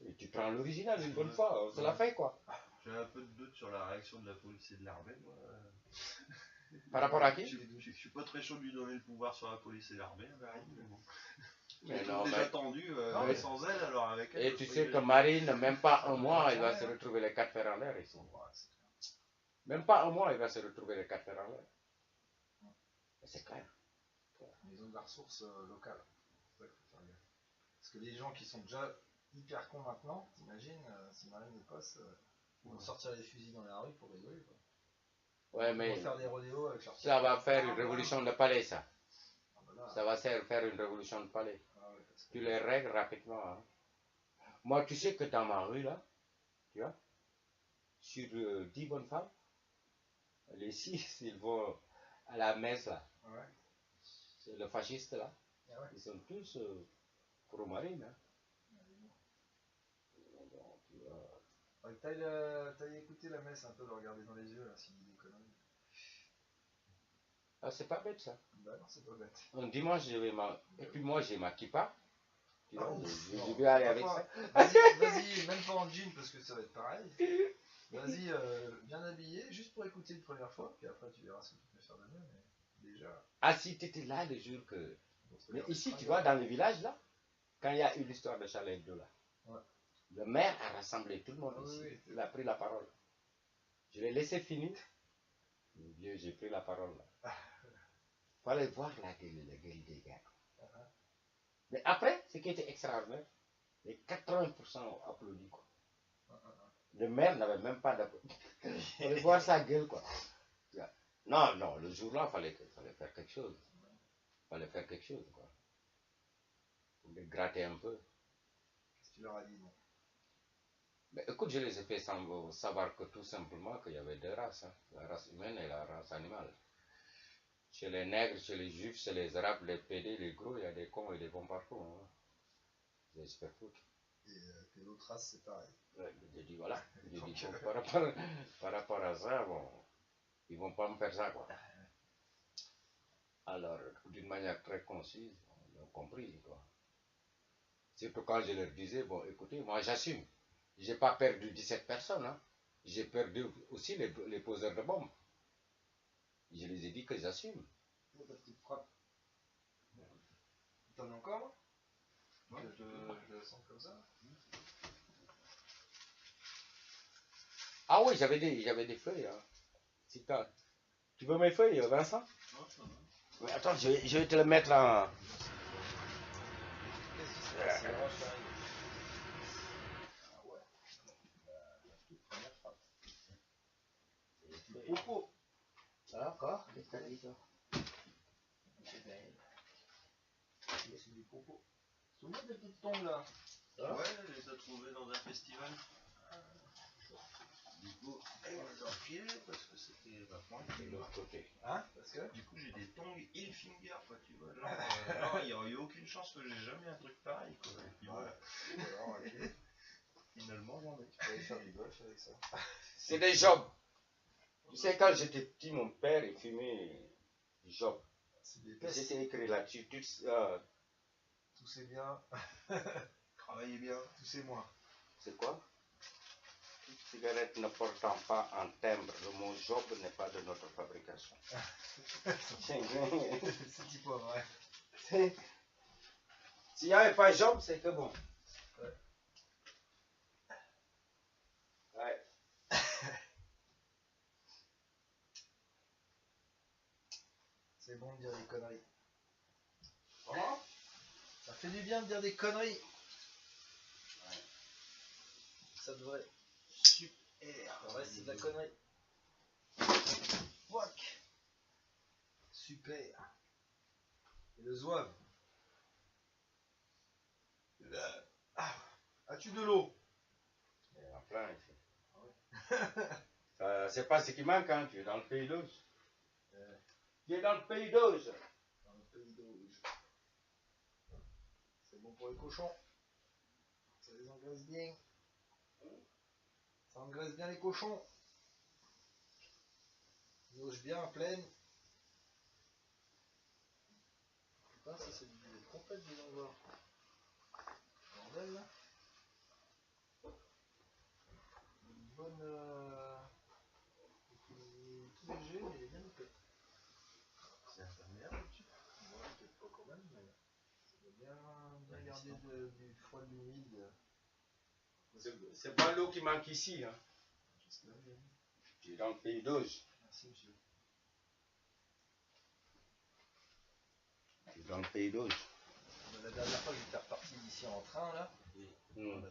Et tu prends l'original une bonne fois, on se la fait quoi. J'ai un peu de doute sur la réaction de la police et de l'armée, moi. Par rapport à qui? Je suis pas très chaud de lui donner le pouvoir sur la police et l'armée, Marine, mais bon. Mais J'ai non, déjà mais- tendu mais- sans elle, alors avec elle. Et je tu peux sais y que aller. Marine, même pas un mois, il va se retrouver les quatre fers en l'air ici. Ouais, c'est clair. Même pas un mois, il va se retrouver les quatre fers en l'air. Mais c'est clair. Mais ils ont de la ressource locale. C'est ça qu'il faut faire gaffe. Parce que les gens qui sont déjà hyper cons maintenant, t'imagines, si Marine y passe, ils vont sortir les fusils dans la rue pour rigoler. Quoi. Ouais, Ils mais vont faire des rodéos avec leur ça va faire une révolution de palais, ça. Ah, bah là, Ça va faire une révolution de palais. ah ouais, parce que- Tu les règles rapidement. Hein. Moi, tu sais que dans ma rue, là, tu vois, sur 10 bonnes femmes, les 6, ils vont à la messe, là. Ouais. C'est le fasciste, là. Ah ouais. Ils sont tous pro-marine. Hein. Donc, tu vois. Faudrait que t'ailles écouter la messe un peu, le regarder dans les yeux, là, s'il dit des conneries. Ah, c'est pas bête, ça. Bah non, c'est pas bête. Un dimanche, je vais et puis moi, j'ai ma kippa. Tu vois, Ah, je vais aller avec Enfin, ça. Vas-y, même pas en jean parce que ça va être pareil. Vas-y, bien habillé, juste pour écouter une première fois, puis après tu verras ce que tu peux faire de mieux, mais déjà. Ah, si tu étais là le jour que. on se Mais regarde ici, pas tu grave. vois, dans le village, là, quand il y a eu l'histoire de Charles Hebdo, là, Ouais. le maire a rassemblé tout le monde Ah oui, ici. oui. Il a pris la parole. Je l'ai laissé finir. Mon Dieu, j'ai pris la parole, là. Fallait voir la gueule des gars. Mais après, ce qui était extraordinaire, les 80% ont applaudi, quoi. Le maire n'avait même pas d'applaudissements. Il fallait voir sa gueule, quoi. Non, non, le jour-là, fallait faire quelque chose. Fallait faire quelque chose, quoi. Pour les gratter un peu. Qu'est-ce que tu leur as dit, non? Mais écoute, je les ai fait savoir que tout simplement qu'il y avait deux races, hein, la race humaine et la race animale. Chez les nègres, chez les juifs, chez les arabes, les pédés, les gros, il y a des cons et des bons partout. Hein. J'espère foutre. Et que l'autre race, c'est pareil. Ouais, j'ai dit voilà. J'ai dit bon, par rapport à ça, bon, ils vont pas me faire ça, quoi. Alors, d'une manière très concise, on a compris, quoi. Surtout quand je leur disais, bon, écoutez, moi j'assume. J'ai pas perdu 17 personnes, hein. J'ai perdu aussi les poseurs de bombes. Je les ai dit que j'assume. Ta petite frappe. T'en as encore? Ouais. Je la sens comme ça. Ah oui, j'avais des feuilles. Hein. Si tu veux mes feuilles, Vincent? Non, ça va. Mais attends, je vais te le mettre en... Qu'est-ce qui se passe? C'est la roche qui arrive. Ah ouais. La toute première frappe. Du popo. D'accord, qu'est-ce que t'as dit, toi? C'est belle. C'est du popo. C'est moi des petites tongs là. Ouais, je les ai trouvés dans un festival. Du coup, je les ai enfilés parce que c'était vachement De l'autre côté. Hein? Parce que? Du coup, j'ai des tongs Hilfinger, quoi, tu vois. Genre, il n'y a eu aucune chance que j'ai jamais un truc pareil, quoi. Et puis voilà. Alors, ok. Finalement, j'en ai. Tu peux aller faire du golf avec ça. C'est des jobs. Tu sais, quand j'étais petit, mon père, il fumait du job. C'est des pestes. C'était écrit là-dessus. Tout c'est bien. Travaillez bien. Tout c'est moins. C'est quoi? Toute cigarette ne portant pas en timbre, le mot job n'est pas de notre fabrication. C'est pas vrai. S'il n'y avait pas job, c'est que bon. Ouais. Ouais. C'est bon de dire des conneries. Comment? Ça fait du bien de dire des conneries. Ouais. Ça devrait. Super. Le reste, c'est de la connerie. Fuck. Super. Et le zouave. Ah. As-tu de l'eau? Il y en a plein ici. C'est pas ce qui manque, hein. Tu es dans le pays d'Auge. Tu es dans le pays d'Auge. Dans le pays d'Auge. C'est bon pour les cochons. Ça les engraisse bien. Ça engraisse bien les cochons. Ils logent bien en pleine. Putain, ça c'est du complète des envois. Bordel là. Une bonne. Tout léger, mais il est bien épais. C'est imperméable dessus. Ouais, peut-être pas quand même, mais ça doit bien garder du froid, de l'humide. C'est pas l'eau qui manque ici, hein. J'espère bien. Tu es dans le pays d'Auge. Merci monsieur. Tu es dans le pays d'Auge. La dernière fois que j'étais reparti d'ici en train là,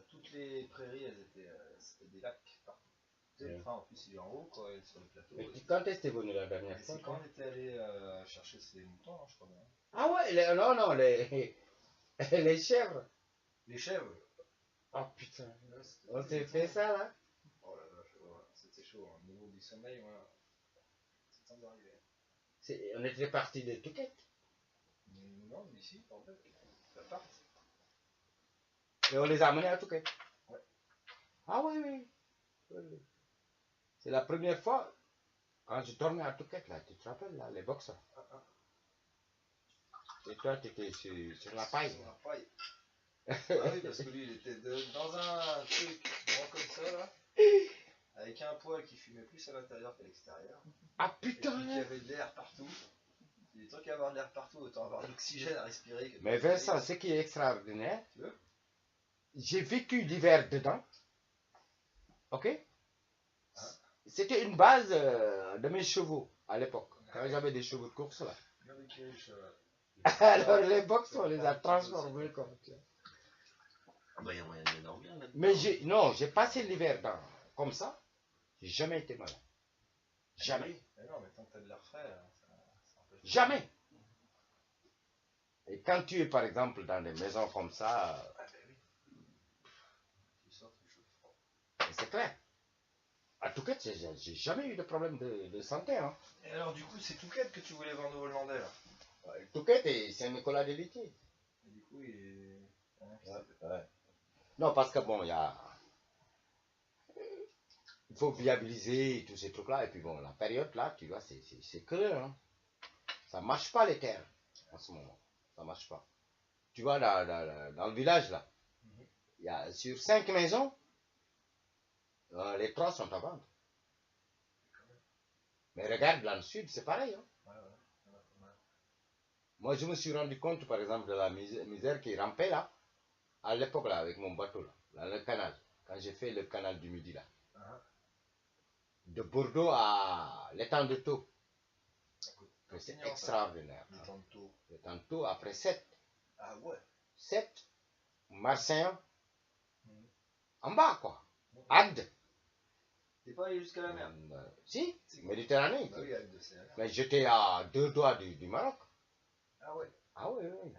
toutes les prairies elles étaient c'était des lacs partout. Tu sais, le train en plus il est en haut quoi, sur le plateau. Et quand est-ce que tu es venu la dernière fois? C'est quand on était allé chercher ces moutons, hein, je crois bien. Ah ouais, non, les chèvres. Les chèvres. Oh putain, on s'est fait ça là. Oh la vache, ouais, c'était chaud. Hein. Au niveau du sommeil, voilà. C'est temps d'arriver. On était parti de Touquet. Non, d'ici, en fait, ça part. Et on les a amenés à Touquet. Ouais. Ah oui. C'est la première fois quand je tournais à Touquet là, tu te rappelles là, les boxeurs. Et toi tu étais sur la paille. Sur la paille. Ah oui, parce que lui il était dans un truc grand comme ça là, avec un poêle qui fumait plus à l'intérieur qu'à l'extérieur. Ah Et putain. puis qui avait de l'air partout. Il y a des trucs à avoir de l'air partout, autant avoir de l'oxygène à respirer. Que Mais Vincent, ce qui est extraordinaire, tu veux? J'ai vécu l'hiver dedans. Ok? Hein? C'était une base de mes chevaux à l'époque, quand j'avais des chevaux de course là. Regardez quel cheval. Alors les box, on les a transformés comme ça. Ah bah, il y a moyen de dormir là-dedans. Mais j'ai passé l'hiver comme ça, j'ai jamais été malade. Jamais. Mais non, mais tant que t'as de l'air frais, ça empêche. Jamais. Et quand tu es par exemple dans des maisons comme ça, Ah ben oui. Tu sors, tu chauffes froid. c'est clair. À Touquet, j'ai jamais eu de problème de santé. Hein. Et alors du coup, c'est Touquet que tu voulais vendre aux Hollandais là. Touquet et Saint-Nicolas-des-Litiers. Et du coup, il est... Ouais. Non, parce que bon, il faut viabiliser tous ces trucs-là. Et puis bon, la période là, tu vois, c'est creux. Hein. Ça marche pas les terres en ce moment. Ça marche pas. Tu vois, dans le village là, il y a sur 5 maisons, les 3 sont à vendre. Mais regarde, dans le sud, c'est pareil. Hein. Moi, je me suis rendu compte, par exemple, de la misère qui rampait là, à l'époque, là, avec mon bateau, là, dans le canal. Quand j'ai fait le canal du Midi, là. De Bordeaux à l'étang de Thau. C'est extraordinaire. L'étang de Thau, après 7. Ah ouais. 7, Marseille, en bas, quoi. Agde. T'es pas allé jusqu'à la mer? Si, Méditerranée. Bah oui, Agde, c'est la mer. Mais j'étais à 2 doigts du Maroc. Ah ouais. Ah oui, oui.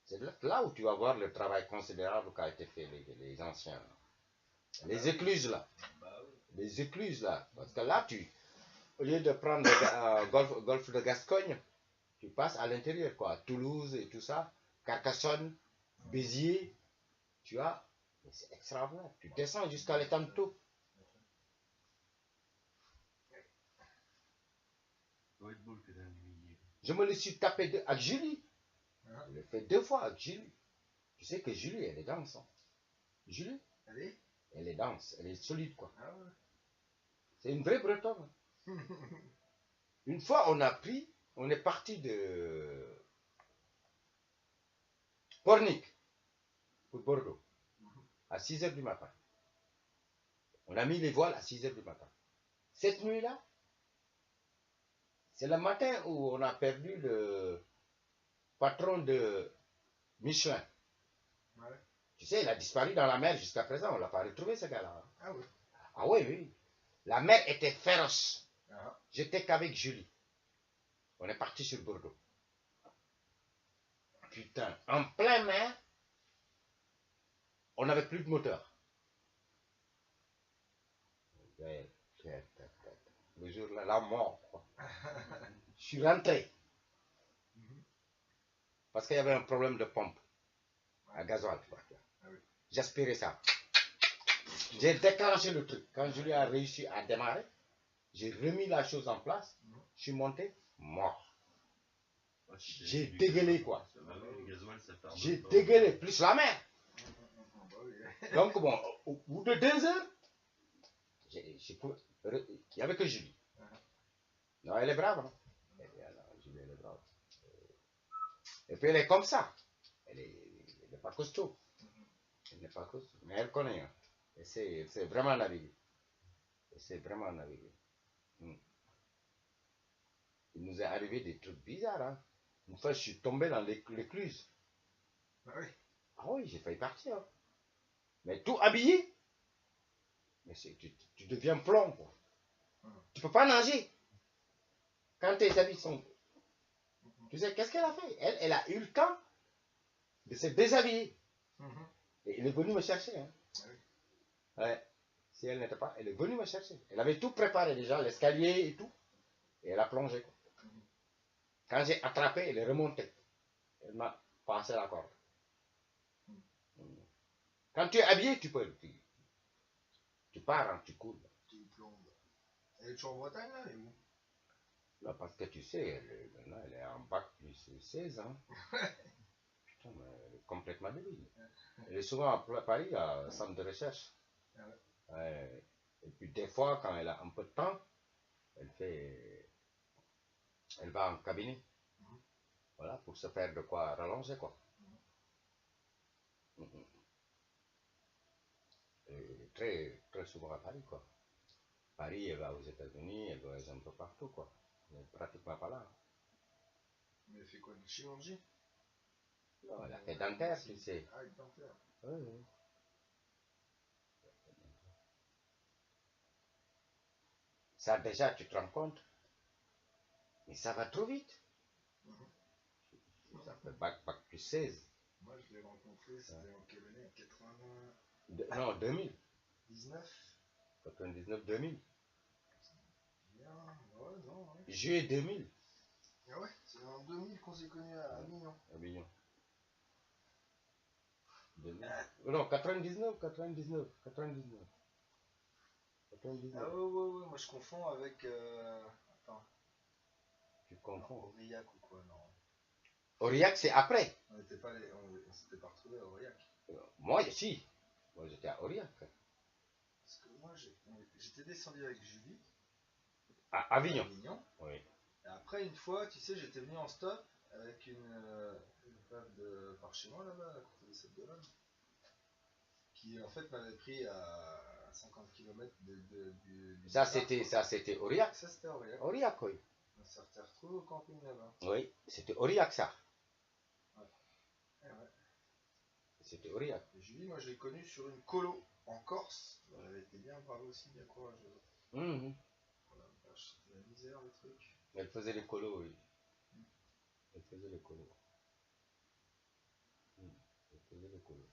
C'est là où tu vas voir le travail considérable qu'a été fait les anciens. Les écluses là. Bah oui. Les écluses là. Parce que là, au lieu de prendre le golfe de Gascogne, tu passes à l'intérieur, quoi. Toulouse et tout ça. Carcassonne, Béziers. Tu vois. C'est extraordinaire. Tu descends jusqu'à l'étang de Thau. Je me le suis tapé avec Julie. Je l'ai fait 2 fois avec Julie. Tu sais que Julie, elle est dense. Hein. Julie, elle est dense. Elle est solide, quoi. Ah ouais. C'est une vraie bretonne. Une fois, on est parti de Pornic pour Bordeaux à 6 h du matin. On a mis les voiles à 6 h du matin. Cette nuit-là, c'est le matin où on a perdu le patron de Michelin. Ouais. Tu sais, il a disparu dans la mer jusqu'à présent. On ne l'a pas retrouvé, ce gars-là. Ah ouais. Ah oui, oui. La mer était féroce. Ah. J'étais qu'avec Julie. On est parti sur Bordeaux. Putain, en plein mer, on n'avait plus de moteur. Le jour-là, la mort, quoi. Je suis rentré. Parce qu'il y avait un problème de pompe à gasoil. Ah oui. J'aspirais ça. J'ai déclenché le truc. Quand Julie a réussi à démarrer, j'ai remis la chose en place. Je suis monté, mort. J'ai dégueulé, quoi. J'ai dégueulé, plus la mer. Donc, bon, au bout de 2 heures, il n'y avait que Julie. Non, elle est brave. Hein? Julie, elle est brave. Et puis, elle est comme ça. Elle n'est pas costaud. Elle n'est pas costaud. Mais elle connaît. Hein? Et c'est vraiment naviguer. C'est vraiment naviguer. Il nous est arrivé des trucs bizarres. Hein? Une fois, je suis tombé dans l'écluse. Ah oui. Ah oui, j'ai failli partir. Hein. Mais tout habillé. Mais tu deviens plomb, quoi. Tu peux pas nager. Quand tes habits sont... Tu sais, qu'est-ce qu'elle a fait? Elle a eu le temps de se déshabiller. Et elle est venue me chercher. Hein. Ouais. Si elle n'était pas... Elle est venue me chercher. Elle avait tout préparé déjà, l'escalier et tout. Et elle a plongé. Quoi. Quand j'ai attrapé, elle est remontée. Elle m'a passé la corde. Quand tu es habillé, tu peux... Tu pars, hein, tu coules. Tu plombes. Elle est toujours en Bretagne, là, elle est où? Là, parce que tu sais, maintenant, elle est en bac plus 16 ans. Putain, mais elle est complètement débile. Elle est souvent à Paris, à centre de recherche. Et puis des fois, quand elle a un peu de temps, elle va en cabinet. Voilà, pour se faire de quoi rallonger, quoi. Et très, très souvent à Paris, quoi. Paris, elle va aux États-Unis, elle voyage un peu partout, quoi. Elle n'est pratiquement pas là. Mais elle fait quoi, de chirurgie? Non, elle a fait dentaire, tu sais. Ah, une dentaire. Oui. Ça, déjà, tu te rends compte. Mais ça va trop vite. Ça fait bac plus 16. Moi, je l'ai rencontré, c'était en quelle année? En 80... Non, 2000. 19. 99-2000. Bien, ouais, non, ouais. Juillet 2000. Ah ouais, c'est en 2000 qu'on s'est connus à Avignon. Avignon. Non, 99, 99, 99. 99. Ah ouais, moi je confonds avec... Attends, Tu confonds. Aurillac ou quoi, non. Aurillac, c'est après. On n'était pas on s'était pas retrouvés à Aurillac. Moi, si. Moi, j'étais à Aurillac. Parce que moi, j'étais descendu avec Julie. À Avignon. Oui. Et après, une fois, tu sais, j'étais venu en stop avec une femme de par chez moi là-bas, à côté de cette Dolonne, qui en fait m'avait pris à 50 km du Ça, départ, c'était Aurillac. Ça, c'était Aurillac. Aurillac, oui. On s'est retrouvé au camping là-bas. Oui, c'était Aurillac, ça. Ouais. C'était Aurillac. Et Julie, moi, je l'ai connue sur une colo en Corse. Elle avait été bien brave aussi, bien courageuse. Voilà, c'était la misère, le truc. Elle faisait les colos, oui. Elle faisait les colos. Elle faisait les colos.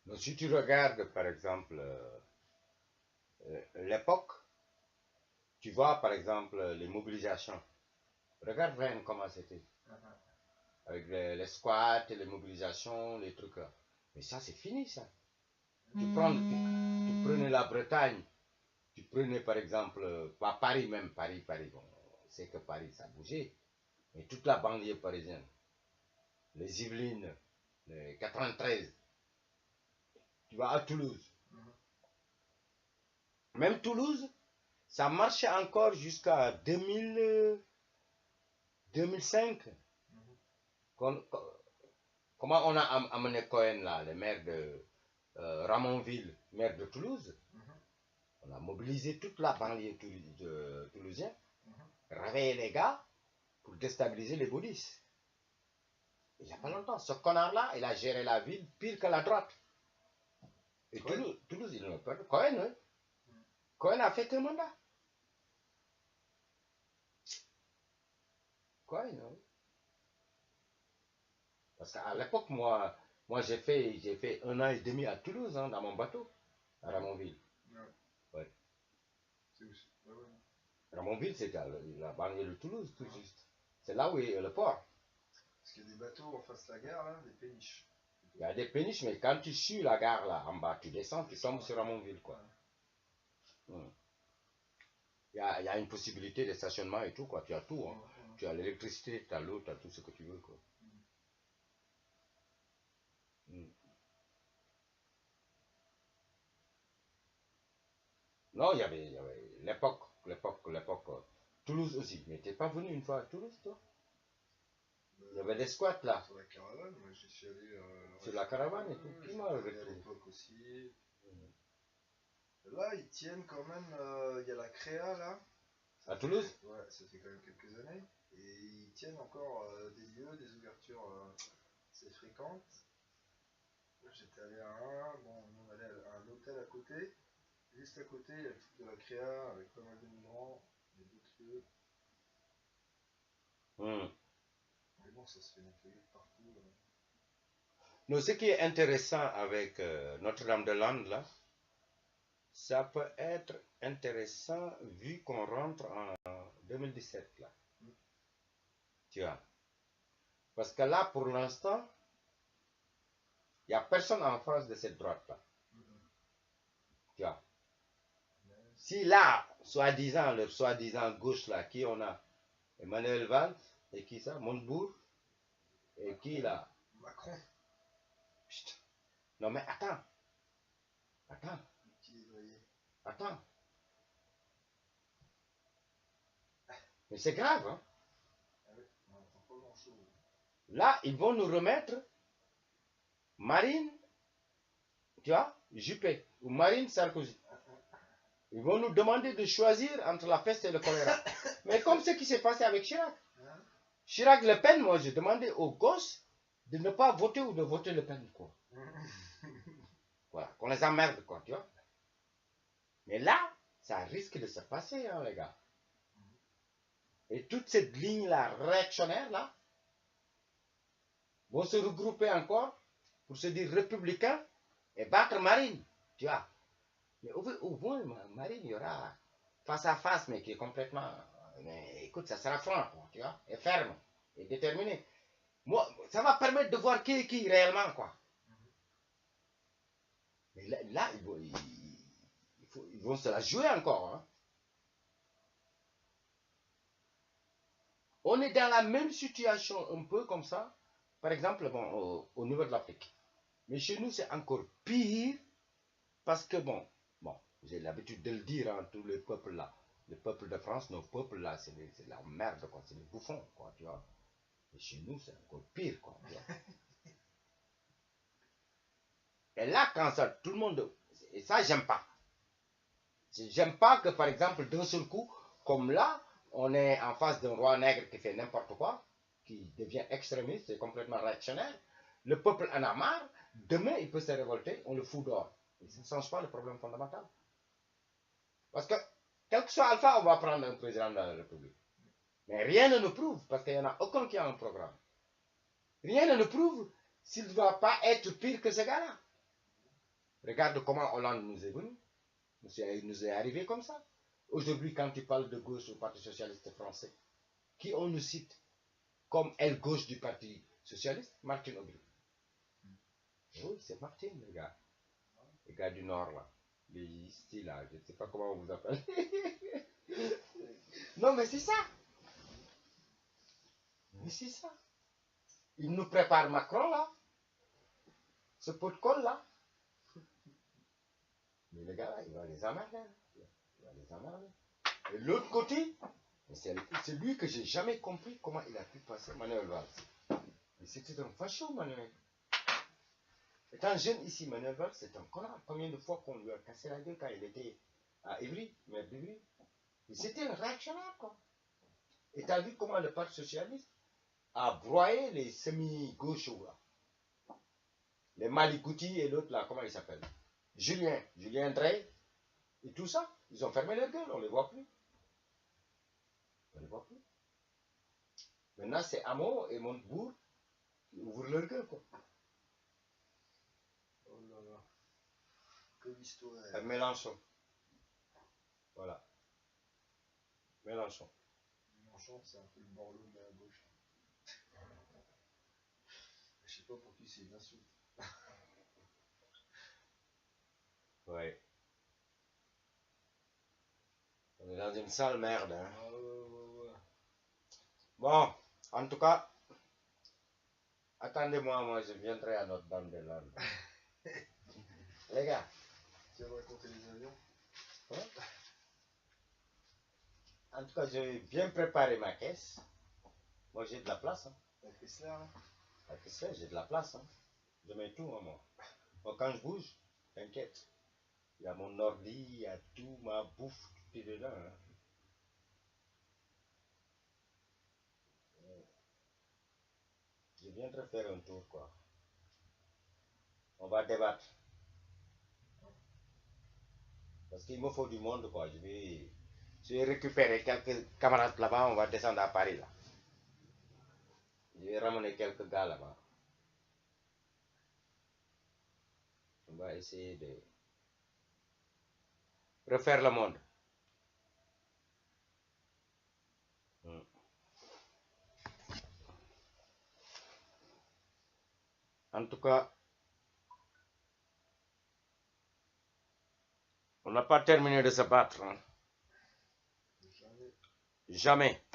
Donc, si tu regardes, par exemple, l'époque, tu vois, par exemple, les mobilisations. Regarde Rennes, comment c'était. Avec les squats, les mobilisations, les trucs là. Mais ça, c'est fini, ça. Tu prenais la Bretagne, tu prenais, par exemple, pas Paris même, Paris, bon, c'est que Paris, ça bougeait. Mais toute la banlieue parisienne, les Yvelines, les 93, tu vas à Toulouse. Même Toulouse, ça marchait encore jusqu'à 2005. Comment on a amené Cohen là, le maire de Ramonville, maire de Toulouse. On a mobilisé toute la banlieue toulousienne, réveillé les gars pour déstabiliser les bouddhistes. Il n'y a pas longtemps, ce connard-là, il a géré la ville pire que la droite. Et Toulouse, il n'a pas de Cohen, oui. Cohen a fait qu'un mandat. Cohen, oui. Parce qu'à l'époque, moi j'ai fait 1 an et demi à Toulouse, hein, dans mon bateau, à Ramonville. Ouais. Ramonville, c'était la banlieue de Toulouse, tout juste. C'est là où est le port. Parce qu'il y a des bateaux en face de la gare, là, des péniches. Il y a des péniches, mais quand tu suis la gare là, en bas, tu descends, tu tombes sur Ramonville, quoi. Il y a une possibilité de stationnement et tout, quoi. Tu as tout, hein. Tu as l'électricité, tu as l'eau, tu as tout ce que tu veux, quoi. Non, il y avait l'époque. Toulouse aussi. Mais t'es pas venu une fois à Toulouse, toi? Il y avait des squats là. Sur la caravane, moi j'y suis allé. Sur la caravane et tout. Qui m'a à retrouvé l'époque aussi. Là, ils tiennent quand même. Il y a la Créa là. À Toulouse? Ouais, ça fait quand même quelques années. Et ils tiennent encore des lieux, des ouvertures assez fréquentes. J'étais allé à un, bon, on allait à un hôtel à côté. Juste à côté, il y a le truc de la Créa avec pas mal de migrants. Il y a d'autres lieux. Mais bon, ça se fait nettoyer de partout. Non, ce qui est intéressant avec Notre-Dame-de-Lande, là, ça peut être intéressant vu qu'on rentre en 2017, là. Tu vois. Parce que là, pour l'instant, il n'y a personne en face de cette droite-là. Tu vois. Si là, soi-disant, le soi-disant gauche, là, qui on a? Emmanuel Valls, et qui ça? Montebourg, et Macron. Qui là? Macron. Putain. Non mais attends. Attends. Mais c'est grave, hein? Là, ils vont nous remettre Marine, tu vois, Juppé, ou Marine Sarkozy. Ils vont nous demander de choisir entre la peste et le choléra. Mais comme ce qui s'est passé avec Chirac. Chirac, Le Pen, moi, j'ai demandé aux gosses de ne pas voter ou de voter Le Pen, quoi. Voilà, qu'on les emmerde, quoi, tu vois. Mais là, ça risque de se passer, hein, les gars. Et toute cette ligne-là, réactionnaire, là, vont se regrouper encore pour se dire républicains et battre Marine, tu vois. Mais au moins, Marine, il y aura face à face, mais qui est complètement... Mais écoute, ça sera franc, quoi, tu vois, et ferme, et déterminé. Moi, ça va permettre de voir qui est qui réellement, quoi. Mais là ils vont se la jouer encore. Hein. On est dans la même situation un peu comme ça, par exemple, bon, au niveau de l'Afrique. Mais chez nous, c'est encore pire, parce que, bon, j'ai l'habitude de le dire, hein, tous les peuples là, le peuple de France, nos peuples là, c'est la merde, quoi, c'est des bouffons, quoi, tu vois. Et chez nous, c'est encore pire, quoi. Tu vois. Et là, quand ça, tout le monde, et ça, j'aime pas. J'aime pas que, par exemple, d'un seul coup, comme là, on est en face d'un roi nègre qui fait n'importe quoi, qui devient extrémiste, c'est complètement réactionnaire. Le peuple en a marre. Demain, il peut se révolter, on le fout dehors. Et ça ne change pas le problème fondamental. Parce que, quel que soit Alpha, on va prendre un président de la République. Mais rien ne nous prouve, parce qu'il n'y en a aucun qui a un programme. Rien ne nous prouve s'il ne va pas être pire que ce gars-là. Regarde comment Hollande nous est venu. Il nous est arrivé comme ça. Aujourd'hui, quand tu parles de gauche au Parti Socialiste Français, qui on nous cite comme aile gauche du Parti Socialiste? Martine Aubry. Oui, c'est Martine, les gars. Les gars du Nord, là. Les styles, là. Je ne sais pas comment on vous appelle. Non, mais c'est ça. Mais c'est ça. Il nous prépare Macron, là. Ce pot de colle, là. Mais le gars, là, il va les emmerder. Il va les emmerder. Et l'autre côté, c'est lui que j'ai jamais compris comment il a pu passer Manuel Valls. Mais c'était un facho, Manuel. Étant jeune ici, Manuel Valls, c'est un connard. Combien de fois qu'on lui a cassé la gueule quand il était à Ivry, maire d'Ivry. C'était un réactionnaire, quoi. Et tu as vu comment le Parti Socialiste a broyé les semi-gauchos, là. Les Malikouti et l'autre, là, comment il s'appelle? Julien Drey, et tout ça. Ils ont fermé leur gueule, on ne les voit plus. On ne les voit plus. Maintenant, c'est Hamon et Montebourg qui ouvrent leur gueule, quoi. Oh là là. Que l'histoire. Mélenchon. Voilà. Mélenchon. Mélenchon, c'est un peu le Borloo de la gauche. Je sais pas pour qui c'est une insulte. Ouais. On est dans une sale merde, hein. Ouais. Bon, en tout cas, attendez-moi, moi je viendrai à notre dame de l'âne. Les gars. Tu vas raconter les avions? Hein? En tout cas, j'ai bien préparé ma caisse. Moi j'ai de la place. Hein. La Chrysler, là? La Chrysler, j'ai de la place. Hein. Je mets tout, hein, moi. Bon, quand je bouge, t'inquiète. Il y a mon ordi, il y a tout, ma bouffe, tout est dedans. Hein. Je viendrai faire un tour, quoi. On va débattre. Parce qu'il me faut du monde, quoi. Je vais récupérer quelques camarades là-bas, on va descendre à Paris, là. Je vais ramener quelques gars là-bas. On va essayer de refaire le monde. En tout cas, on n'a pas terminé de se battre. Hein. Jamais. Jamais.